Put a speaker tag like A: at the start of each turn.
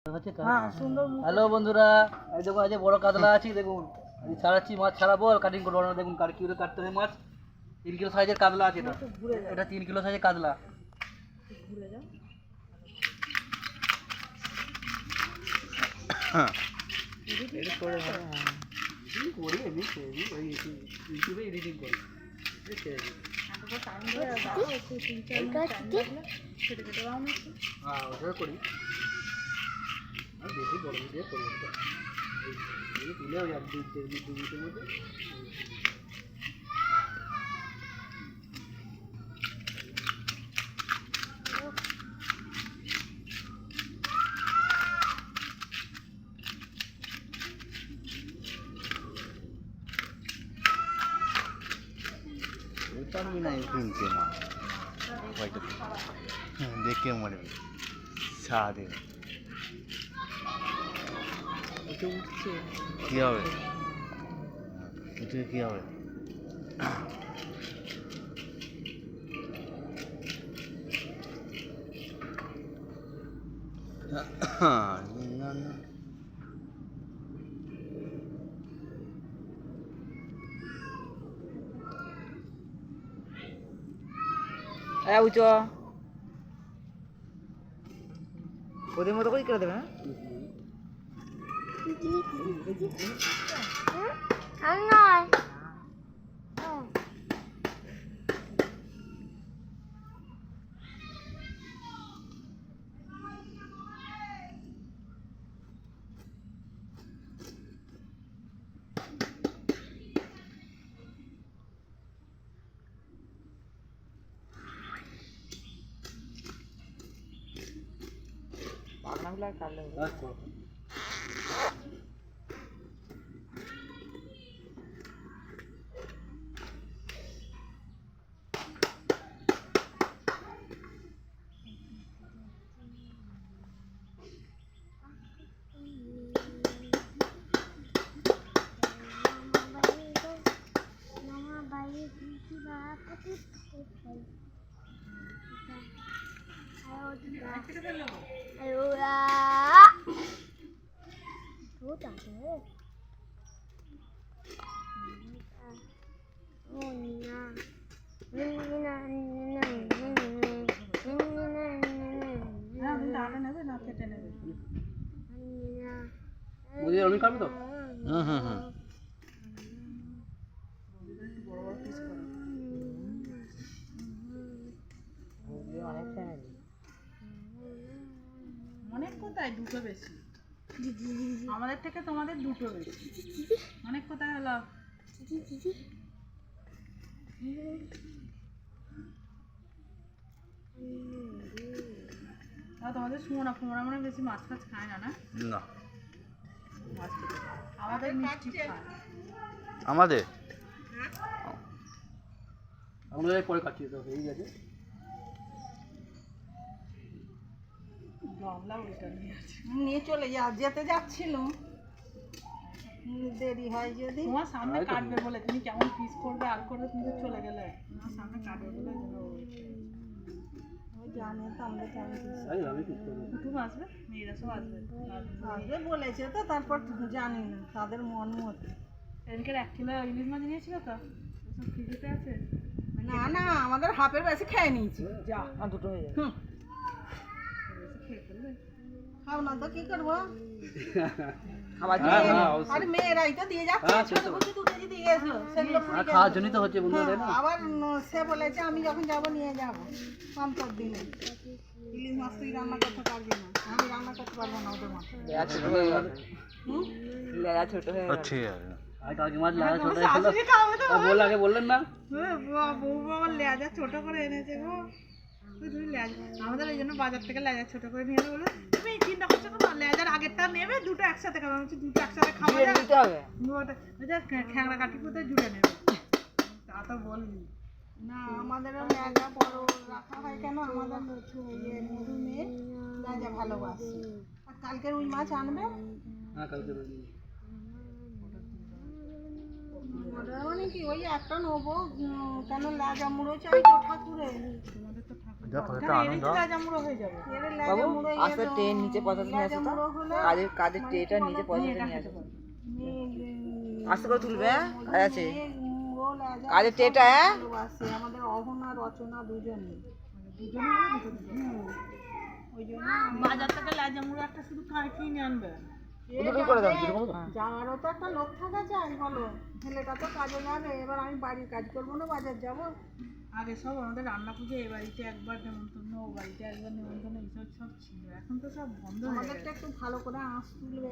A: Hello বন্ধুরা, এই দেখুন আজ বড় কাতলা আছে। দেখুন ছাড়াচ্ছি, মাছ ছাড়াবো আর কাটিং করবো। দেখুন কিভাবে কাটতে হবে মাছ। 3 কিলো সাইজের কাতলা আছে এটা। এটা 3 কিলো সাইজের কাতলা। ইউটিউবে এডিটিং করি। হ্যাঁ, ওটা করি। বেশি বড় দিয়ে করি ওটা। তুলে ওই 1-2 মিনিটের মধ্যে।
B: পারবি না কিনতে মাছ দেখে মনে সাদে
A: উঠছে
B: কি হবে উঠে কি হবে না না
A: উঁচু ওদের মতো করে দেবে। পাগনাগুলো কাটলে অনেক খাবে তো। অনেক কোথায় দুটো বেশি আমাদের থেকে তোমাদের দুটো বেশি অনেক কোথায় হলো তোমাদের সুমনা ফুমনা মানে বেশি মাছ ফাছ খায় না। না আমাদের মিষ্টি খায়।
B: আমাদের
A: আমাদের পরে কাটিয়ে দাও হয়ে গেছে। নিয়ে চলে যেতে যাচ্ছিল, দেরি হয় যদি তোমার সামনে কাটবে বলে তুমি কেমন পিস করবে আর করবে তুমি তো চলে গেলে তোমার সামনে কাটবে বলে জানে তো আমরা কেমন কুটুম আসবে, মেয়েরা সব আসবে বলেছে তো। তারপর জানি না তাদের মন মতো। এদিকে 1 কিলো ইলিশ মাছ নিয়েছিল তো ফ্রিজেতে আছে। না না আমাদের হাফের বেশি খেয়ে নিয়েছি। যা দুটো হয়ে যাবে। খাও না তো কি করবো। আরে মেয়েরাই তো দিয়ে যাচ্ছে, 2 কেজি দিয়ে গেছিল সেগুলো খাওয়ার জন্যই তো হচ্ছে বন্ধুদের। আবার সে বলেছে আমি যখন যাবো নিয়ে যাবো অন্তর দিনে। ইলিশ মাছ তুই রান্না করতে পারবি না, আমি রান্না করতে পারবো না ওদের মাছ। লেজা ছোট হয়ে গেছে। বললেন না বউ আমার লেজা ছোট করে এনেছে গো। আমাদের ওই জন্য বাজার থেকে লেজা ছোট করে নিয়ে বলে তুমি চিন্তা করছো না, লেজার আগেরটা নেবে দুটো একসাথে খাবো। দুটো একসাথে খাওয়া যাবে খ্যাংরা কাটি কোথায় জুড়ে নেবে তা তো বলবি না। আমাদের লেজা বড় রাখা হয় কেন, আমাদের মধু মেয়ে লেজা ভালোবাসে। আর কালকের ওই মাছ আনবে। হ্যাঁ কালকে মানে কি ওই একটা নেবো কেন, লেজা মুড়ো চাই তো ঠাকুরের। তোমাদের তো ঠাকুর
B: দেখো এটা
A: এখানে
B: আনন্দ।
A: এলেই তো রাজামুড়ো হয়ে যাবে।
C: বাবু আস্তে ট্রেন নিচে পয়সা নিয়ে আসো তো কাদের কাদের ট্রেটা নিচে পয়সাটা নিয়ে আসো আস্তে করে তুলবে হ্যাঁ কাজ আছে কাদের ট্রেটা হ্যাঁ
A: আমাদের অহনা রচনা দুজনই ওই জন্য বাজার থেকে লাজামুড়ো একটা শুধু কিনে আনবে।
C: দুটোই করে দাও দুটো করে দাও
A: যাওয়ারও তো একটা লোক থাকা চাই বলো, ছেলেটা তো কাজে যাবে, এবার আমি বাড়ির কাজ করবো না বাজার যাব। আগে সব আমাদের রান্না পুজো এ বাড়িতে একবার নেমন্তন্ন, ও বাড়িতে একবার নেমন্তন্ন, এইসব সব ছিল, এখন তো সব বন্ধ হয়ে গেছে। আমাদেরটা একটু ভালো করে আঁচ তুলবে